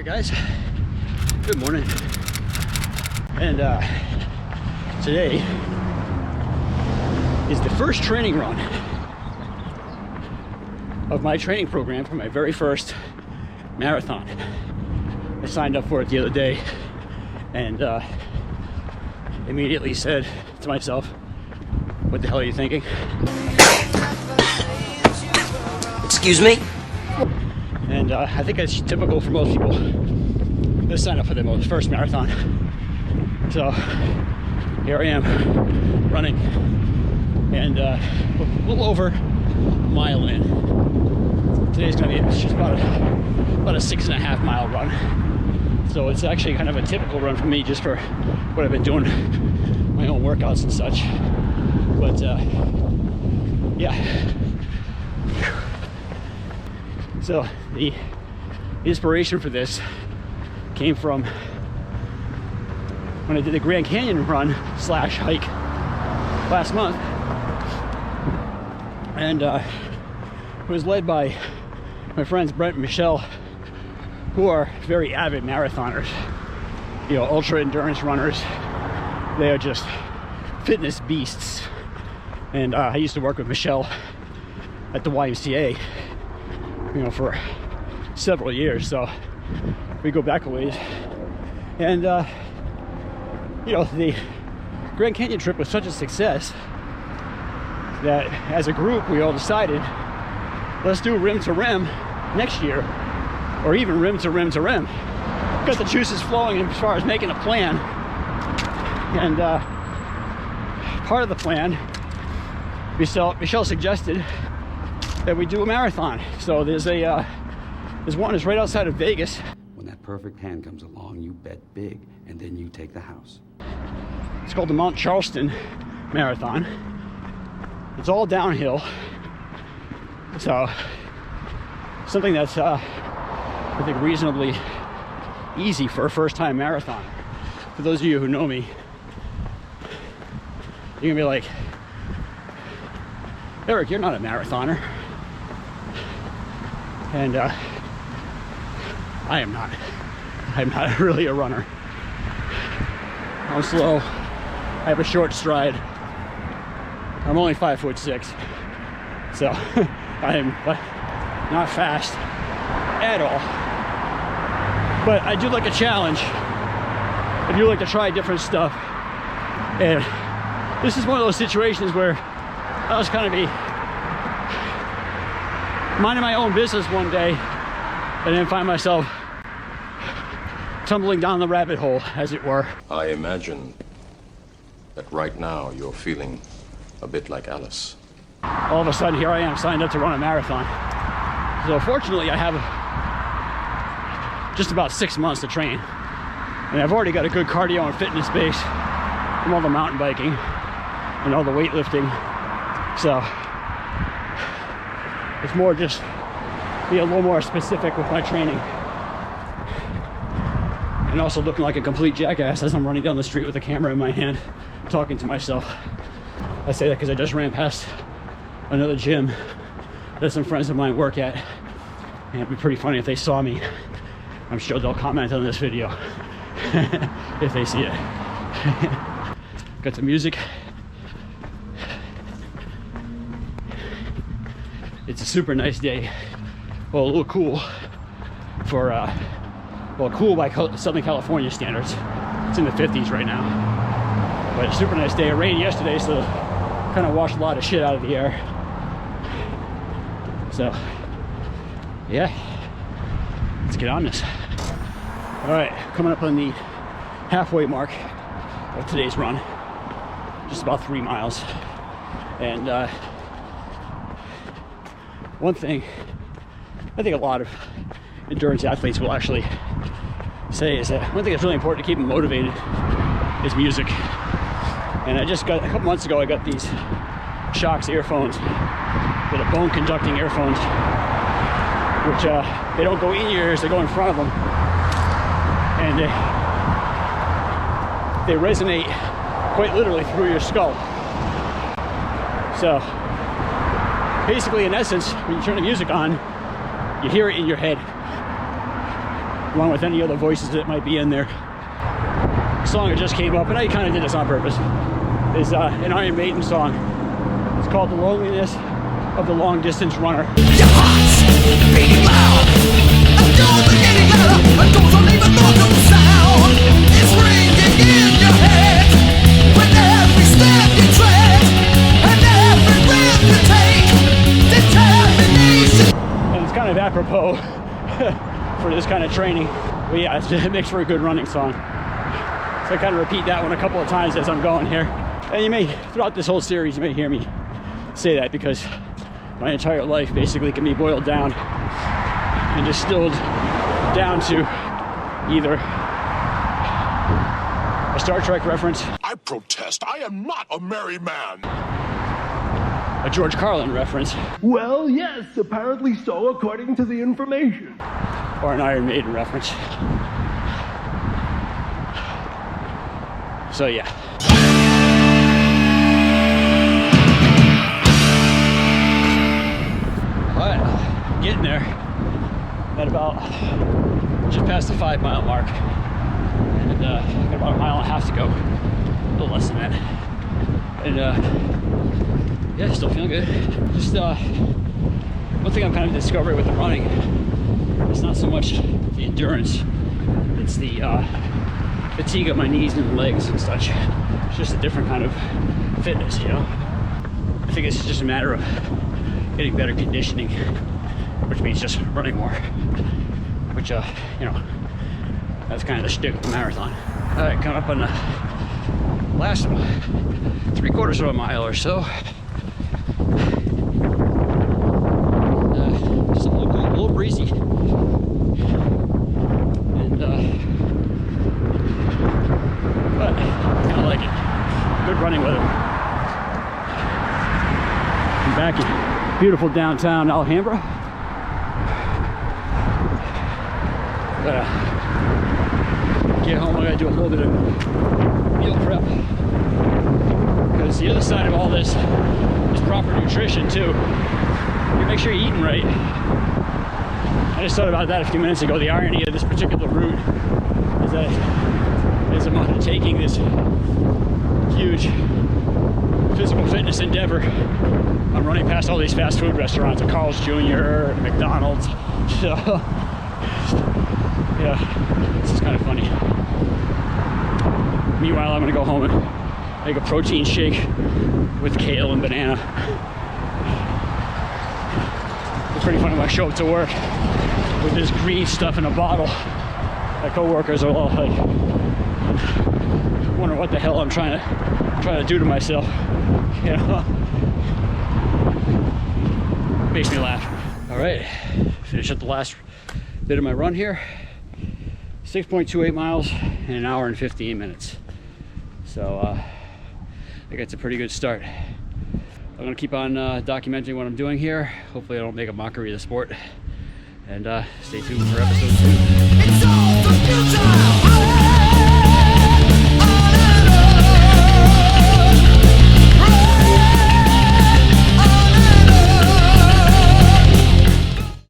Hi guys, good morning. And today is the first training run of my training program for my very first marathon. I signed up for it the other day and immediately said to myself, what the hell are you thinking? Excuse me? And I think it's typical for most people to sign up for their first marathon. So here I am running, and a little over a mile in. Today's gonna be just about a 6.5 mile run. So it's actually kind of a typical run for me, just for what I've been doing, my own workouts and such. But yeah. So the inspiration for this came from when I did the Grand Canyon run / hike last month, and it was led by my friends Brent and Michelle, who are very avid marathoners, you know, ultra endurance runners. They are just fitness beasts. And I used to work with Michelle at the YMCA, you know, for several years, so we go back a ways. And you know, the Grand Canyon trip was such a success that as a group we all decided, let's do rim to rim next year, or even rim to rim to rim. Got the juices flowing as far as making a plan. And part of the plan, Michelle suggested that we do a marathon. So there's one that's right outside of Vegas. When that perfect hand comes along, you bet big, and then you take the house. It's called the Mount Charleston Marathon. It's all downhill. So something that's I think reasonably easy for a first-time marathon. For those of you who know me, you're gonna be like, Eric, you're not a marathoner. And I am not. I'm not really a runner. I'm slow. I have a short stride. I'm only 5'6", so I am not fast at all. But I do like a challenge. I do like to try different stuff. And this is one of those situations where I was kind of minding my own business one day, and then find myself tumbling down the rabbit hole, as it were. I imagine that right now you're feeling a bit like Alice. All of a sudden, here I am, signed up to run a marathon. So fortunately, I have just about 6 months to train. And I've already got a good cardio and fitness base from all the mountain biking and all the weightlifting. So it's more just be a little more specific with my training. And also looking like a complete jackass as I'm running down the street with a camera in my hand, talking to myself. I say that because I just ran past another gym that some friends of mine work at. And it'd be pretty funny if they saw me. I'm sure they'll comment on this video if they see it. Got some music. It's a super nice day. Well, a little cool for, well, cool by Southern California standards. It's in the 50s right now. But a super nice day. It rained yesterday, so kind of washed a lot of shit out of the air. So, yeah, let's get on this. All right, coming up on the halfway mark of today's run. Just about 3 miles. And one thing I think a lot of endurance athletes will actually say is that one thing that's really important to keep them motivated is music. And I just got, a couple months ago, I got these Shocks earphones that are bone conducting earphones, which they don't go in your ears, they go in front of them. And they resonate quite literally through your skull. So basically, in essence, when you turn the music on, you hear it in your head. along with any other voices that might be in there. The song that just came up, and I kind of did this on purpose, is an Iron Maiden song. It's called The Loneliness of the Long Distance Runner. Your heart's beating loud. And yours are getting louder. And doors don't even know no sound. It's ringing in your head. With every step you tread. And every breath you take. Determination. And it's kind of apropos for this kind of training. But yeah, it makes for a good running song. So I kind of repeat that one a couple of times as I'm going here. And you may, throughout this whole series, you may hear me say that because my entire life basically can be boiled down and distilled down to either a Star Trek reference, I protest. I am not a merry man. a George Carlin reference, Well, yes, apparently so, according to the information. or an Iron Maiden reference. So yeah. Alright, getting there at about just past the 5 mile mark, and got about 1.5 miles to go, a little less than that. And yeah, still feeling good. Just one thing I'm kind of discovering with the running, it's not so much the endurance, it's the fatigue of my knees and legs and such. It's just a different kind of fitness, you know. I think it's just a matter of getting better conditioning, which means just running more, which you know, that's kind of the shtick of the marathon. All right, coming up on the last 3/4 of a mile or so. Just a little breezy, and but kind of like it. Good running weather. I'm back in beautiful downtown Alhambra. Get home, I gotta do a little bit of meal prep, because the other side of all this is proper nutrition too. You make sure you're eating right. I just thought about that a few minutes ago. The irony of this particular route is that as I'm undertaking this huge physical fitness endeavor, I'm running past all these fast food restaurants, Carl's Jr., McDonald's. So, yeah, this is kind of funny. Meanwhile, I'm gonna go home and make a protein shake with kale and banana. It's pretty funny when I show up to work with this green stuff in a bottle. My coworkers are all like, wondering what the hell I'm trying to do to myself. You know, makes me laugh. All right, finish up the last bit of my run here. 6.28 miles in 1 hour and 15 minutes. So I think that's a pretty good start. I'm gonna keep on documenting what I'm doing here. Hopefully I don't make a mockery of the sport. And stay tuned for episode 2. It's all the future.